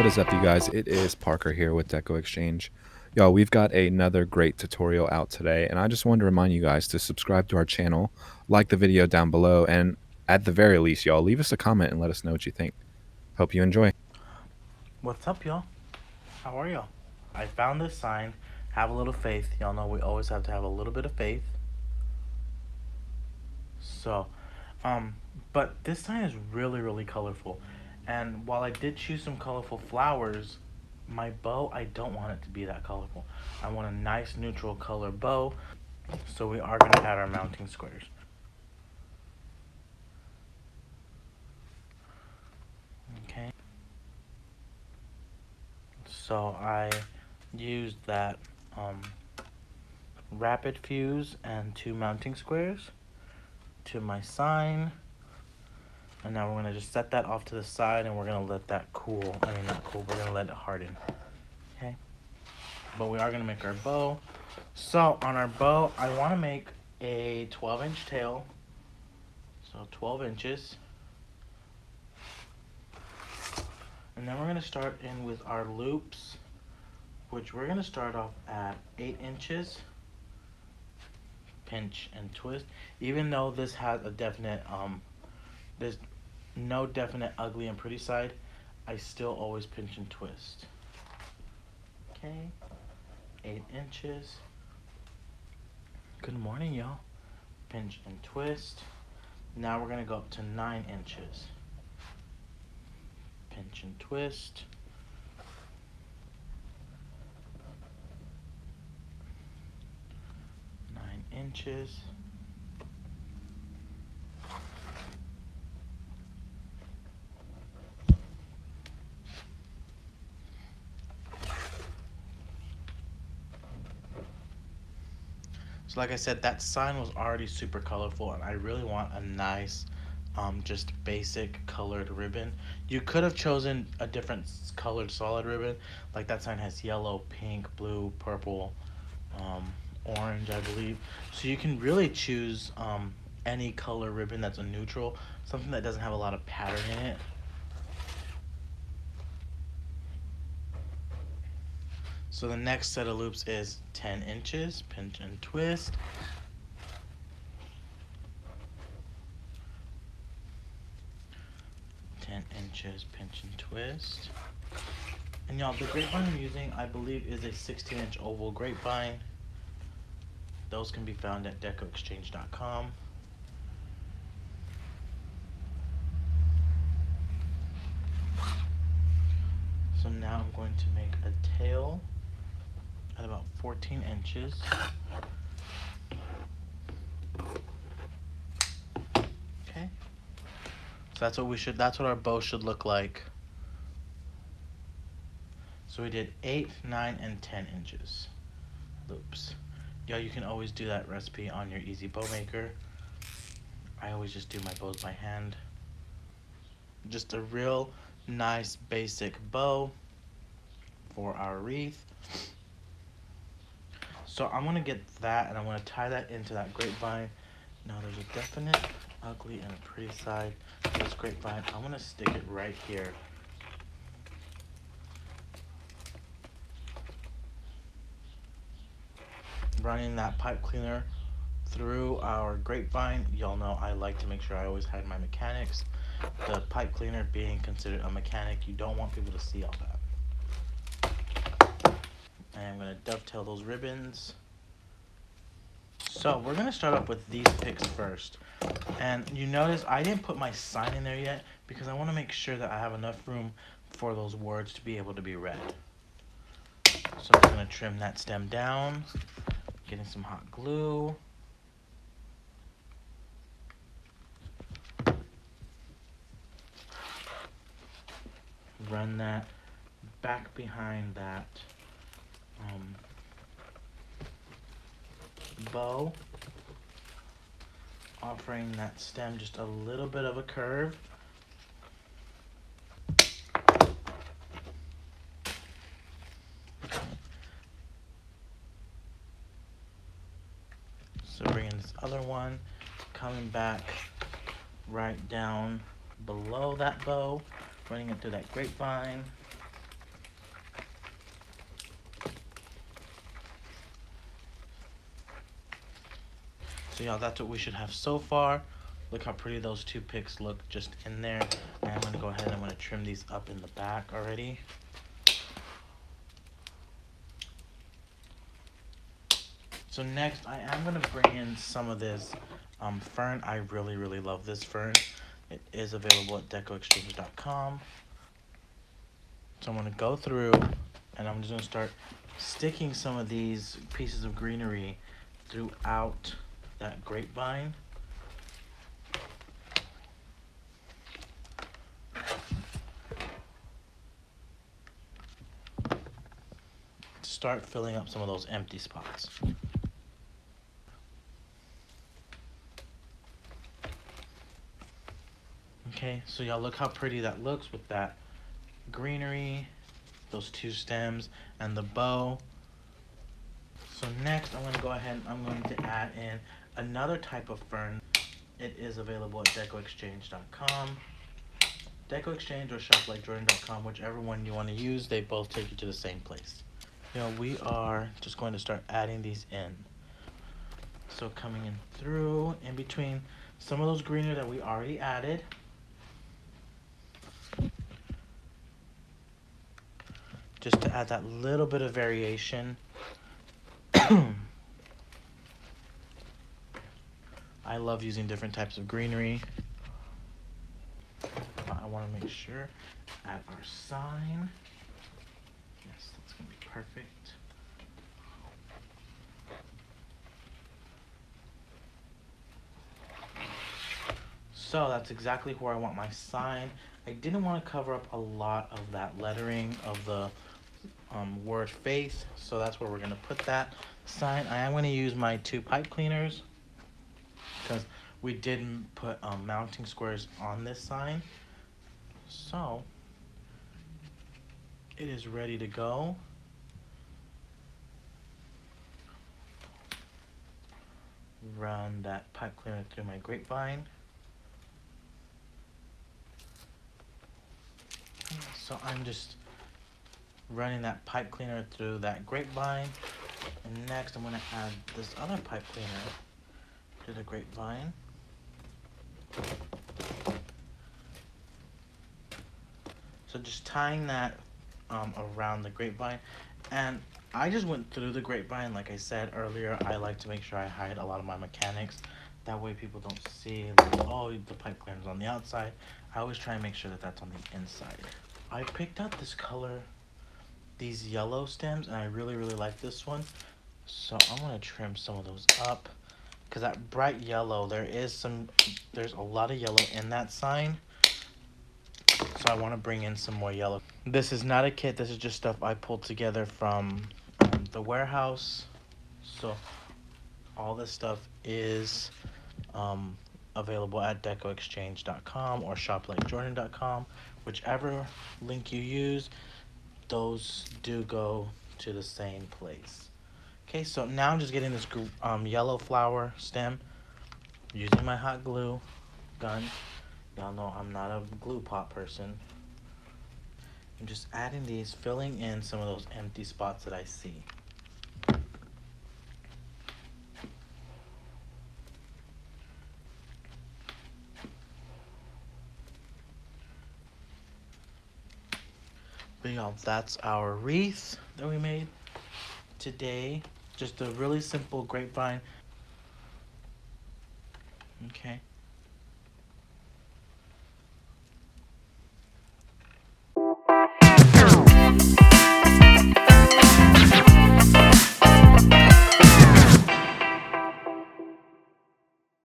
is up, you guys? It is Parker here with Deco Exchange. Y'all, we've got another great tutorial out today, and I just wanted to remind you guys to subscribe to our channel, like the video down below, and at the very least, y'all, leave us a comment and let us know what you think. Hope you enjoy. What's up, y'all? How are y'all? I found this sign. Have a little faith. Y'all know we always have to have a little bit of faith. So, um, but this sign is really colorful. And while I did choose some colorful flowers, my bow, I don't want it to be that colorful. I want a nice neutral color bow. So we are going to add our mounting squares. Okay. So I used that rapid fuse and 2 mounting squares to my sign. And now we're going to just set that off to the side and we're going to let that cool. I mean, not cool, we're going to let it harden. Okay. But we are going to make our bow. So on our bow, I want to make a 12-inch tail. So 12 inches. And then we're going to start in with our loops, which we're going to start off at 8 inches. Pinch and twist. Even though this has a definite, there's no definite ugly and pretty side, I still always pinch and twist. Okay, 8 inches. Good morning, y'all. Pinch and twist. Now we're gonna go up to 9 inches. Pinch and twist. 9 inches. So like I said, that sign was already super colorful and I really want a nice just basic colored ribbon. You could have chosen a different colored solid ribbon, like that sign has yellow, pink, blue, purple, orange, I believe. So you can really choose any color ribbon that's a neutral, something that doesn't have a lot of pattern in it. So the next set of loops is 10 inches, pinch and twist. 10 inches, pinch and twist. And y'all, the grapevine I'm using, I believe, is a 16-inch oval grapevine. Those can be found at decoexchange.com. So now I'm going to make a tail at about 14 inches. Okay. So that's what our bow should look like. So we did 8, 9, and 10 inches loops. Yeah, you can always do that recipe on your easy bow maker. I always just do my bows by hand. Just a real nice basic bow for our wreath. So I'm gonna get that and I'm gonna tie that into that grapevine. Now there's a definite ugly and a pretty side to this grapevine. I'm gonna stick it right here. Running that pipe cleaner through our grapevine. Y'all know I like to make sure I always hide my mechanics. The pipe cleaner being considered a mechanic, you don't want people to see all that. And I'm gonna dovetail those ribbons. So we're gonna start off with these picks first. And you notice I didn't put my sign in there yet because I wanna make sure that I have enough room for those words to be able to be read. So I'm gonna trim that stem down, getting some hot glue. Run that back behind that bow, offering that stem just a little bit of a curve. So bringing this other one, coming back right down below that bow, running it through that grapevine. So y'all, that's what we should have so far. Look how pretty those two picks look just in there. And I'm gonna go ahead and I'm gonna trim these up in the back already. So next, I am gonna bring in some of this fern. I really love this fern. It is available at decoexchange.com. So I'm gonna go through and I'm just gonna start sticking some of these pieces of greenery throughout that grapevine. Start filling up some of those empty spots. Okay, so y'all look how pretty that looks with that greenery, those two stems, and the bow. So next I'm gonna go ahead and I'm going to add in another type of fern. It is available at decoexchange.com. Deco Exchange or shoplikejordan.com, whichever one you want to use, they both take you to the same place. You know, we are just going to start adding these in. So coming in through, in between some of those greenery that we already added. Just to add that little bit of variation. I love using different types of greenery. I want to make sure, add our sign. Yes, that's going to be perfect. So that's exactly where I want my sign. I didn't want to cover up a lot of that lettering of the word faith, so that's where we're going to put that sign. I am going to use my 2 pipe cleaners because we didn't put mounting squares on this sign. So it is ready to go. Run that pipe cleaner through my grapevine. So I'm just running that pipe cleaner through that grapevine. And next I'm going to add this other pipe cleaner to the grapevine. So just tying that around the grapevine. And I just went through the grapevine. Like I said earlier, I like to make sure I hide a lot of my mechanics. That way people don't see, like, oh, the pipe cleaner's on the outside. I always try and make sure that that's on the inside. I picked out this color, these yellow stems, and I really like this one. So I'm gonna trim some of those up, because that bright yellow, there's a lot of yellow in that sign. So I want to bring in some more yellow. This is not a kit, this is just stuff I pulled together from the warehouse. So all this stuff is available at decoexchange.com or shoplikejordan.com. Whichever link you use, those do go to the same place. Okay, so now I'm just getting this yellow flower stem using my hot glue gun. Y'all know I'm not a glue pot person. I'm just adding these, filling in some of those empty spots that I see. But y'all, that's our wreath that we made today. Just a really simple grapevine. Okay,